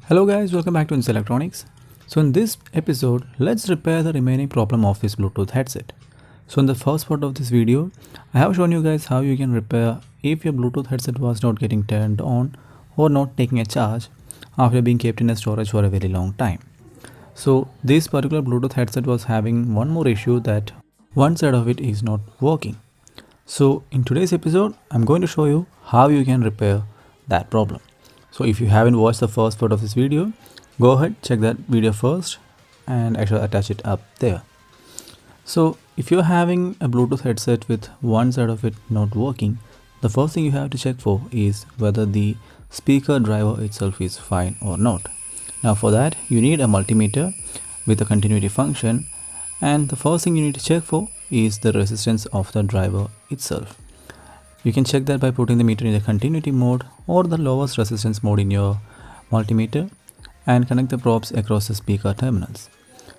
Hello guys, welcome back to Insta Electronics. So in this episode, let's repair the remaining problem of this Bluetooth headset. So in the first part of this video, I have shown you guys how you can repair if your Bluetooth headset was not getting turned on or not taking a charge after being kept in a storage for a very long time. So this particular Bluetooth headset was having one more issue, that one side of it is not working. So in today's episode, I'm going to show you how you can repair that problem. So if you haven't watched the first part of this video, go ahead, check that video first, and I shall attach it up there. So if you're having a Bluetooth headset with one side of it not working, the first thing you have to check for is whether the speaker driver itself is fine or not. Now for that, you need a multimeter with a continuity function, and the first thing you need to check for is the resistance of the driver itself. You can check that by putting the meter in the continuity mode or the lowest resistance mode in your multimeter and connect the probes across the speaker terminals.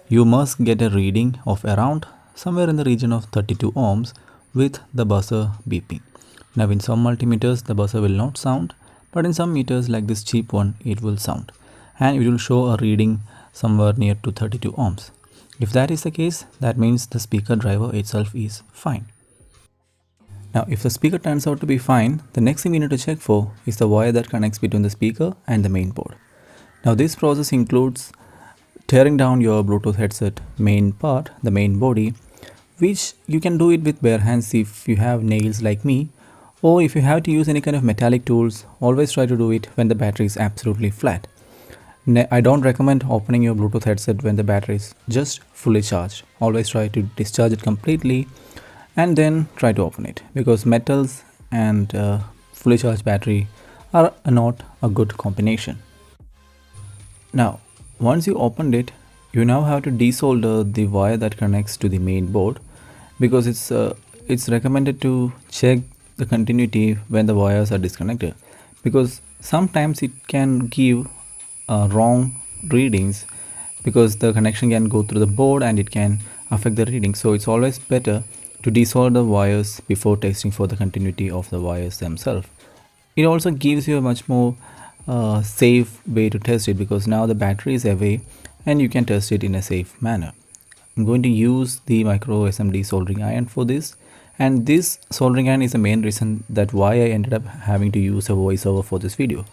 You must get a reading of around somewhere in the region of 32 ohms with the buzzer beeping. Now in some multimeters the buzzer will not sound, but in some meters like this cheap one it will sound, and it will show a reading somewhere near to 32 ohms. If that is the case, that means the speaker driver itself is fine. Now if the speaker turns out to be fine, the next thing we need to check for is the wire that connects between the speaker and the main board. Now this process includes tearing down your Bluetooth headset main part, the main body, which you can do it with bare hands if you have nails like me, or if you have to use any kind of metallic tools, always try to do it when the battery is absolutely flat. I don't recommend opening your Bluetooth headset when the battery is just fully charged. Always try to discharge it completely and then try to open it, because metals and fully charged battery are not a good combination. Now once you opened it, you now have to desolder the wire that connects to the main board, because it's recommended to check the continuity when the wires are disconnected, because sometimes it can give wrong readings, because the connection can go through the board and it can affect the reading. So it's always better to desolder the wires before testing for the continuity of the wires themselves. It also gives you a much more safe way to test it, because now the battery is away and you can test it in a safe manner. I'm going to use the micro SMD soldering iron for this, and this soldering iron is the main reason that why I ended up having to use a voiceover for this video,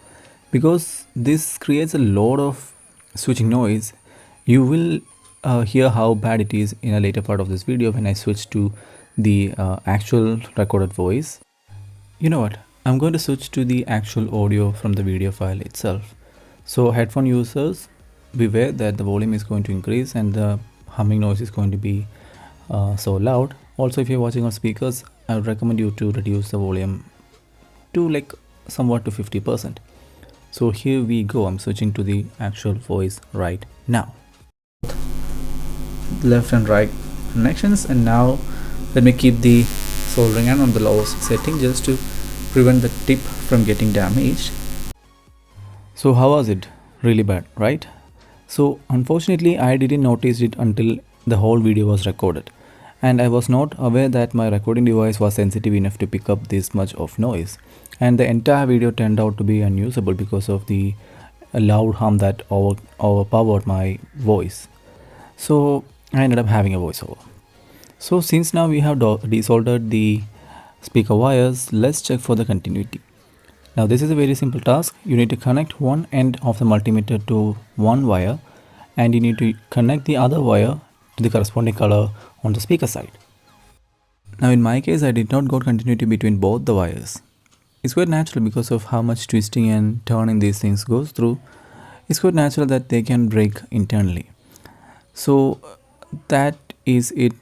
because this creates a lot of switching noise. You will hear how bad it is in a later part of this video when I switch to the actual recorded voice. You know what, I'm going to switch to the actual audio from the video file itself. So headphone users, beware that the volume is going to increase and the humming noise is going to be so loud. Also, if you're watching on speakers, I would recommend you to reduce the volume to like somewhat to 50%. So here we go, I'm switching to the actual voice right now. Left and right connections, and now let me keep the soldering iron on the lowest setting just to prevent the tip from getting damaged. So how was it? Really bad, right? So unfortunately I didn't notice it until the whole video was recorded, and I was not aware that my recording device was sensitive enough to pick up this much of noise, and the entire video turned out to be unusable because of the loud hum that overpowered my voice. So I ended up having a voiceover. So since now we have desoldered the speaker wires, let's check for the continuity. Now this is a very simple task. You need to connect one end of the multimeter to one wire, and you need to connect the other wire to the corresponding color on the speaker side. Now in my case, I did not got continuity between both the wires. It's quite natural because of how much twisting and turning these things goes through. It's quite natural that they can break internally. So that is it.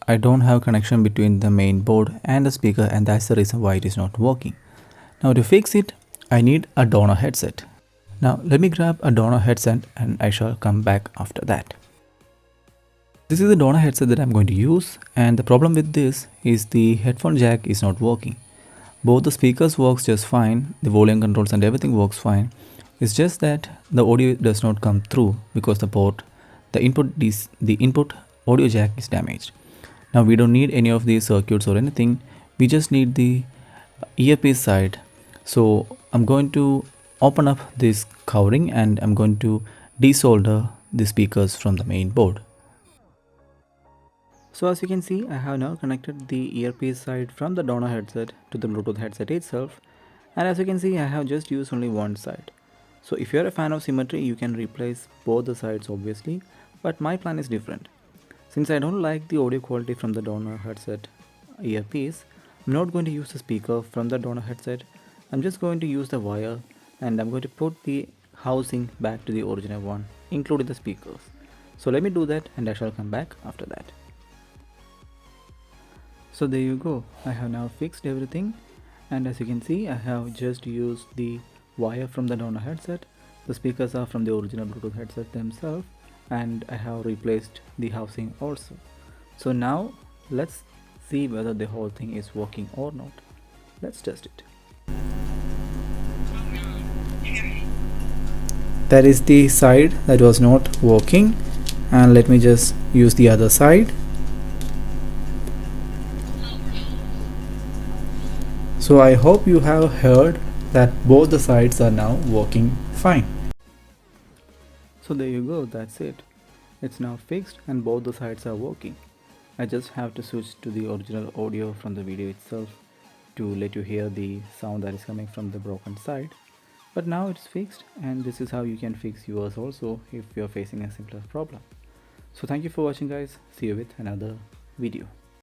I don't have connection between the main board and the speaker, and that's the reason why it is not working. Now to fix it, I need a donor headset. Now let me grab a donor headset and I shall come back after that. This is the donor headset that I'm going to use, and the problem with this is the headphone jack is not working. Both the speakers works just fine, the volume controls and everything works fine. It's just that the audio does not come through because the input audio jack is damaged. Now we don't need any of these circuits or anything, we just need the earpiece side. So I'm going to open up this covering and I'm going to desolder the speakers from the main board. So as you can see, I have now connected the earpiece side from the donor headset to the Bluetooth headset itself, and as you can see, I have just used only one side. So if you're a fan of symmetry, you can replace both the sides obviously, but my plan is different. Since I don't like the audio quality from the donor headset earpiece, I'm not going to use the speaker from the donor headset. I'm just going to use the wire and I'm going to put the housing back to the original one, including the speakers. So let me do that and I shall come back after that. So there you go, I have now fixed everything, and as you can see, I have just used the wire from the donor headset. The speakers are from the original Bluetooth headset themselves, and I have replaced the housing also. So now let's see whether the whole thing is working or not. Let's test it. That is the side that was not working, and let me just use the other side. So I hope you have heard that both the sides are now working fine. So there you go, that's it. It's now fixed and both the sides are working. I just have to switch to the original audio from the video itself to let you hear the sound that is coming from the broken side. But now it's fixed, and this is how you can fix yours also if you're facing a similar problem. So thank you for watching guys. See you with another video.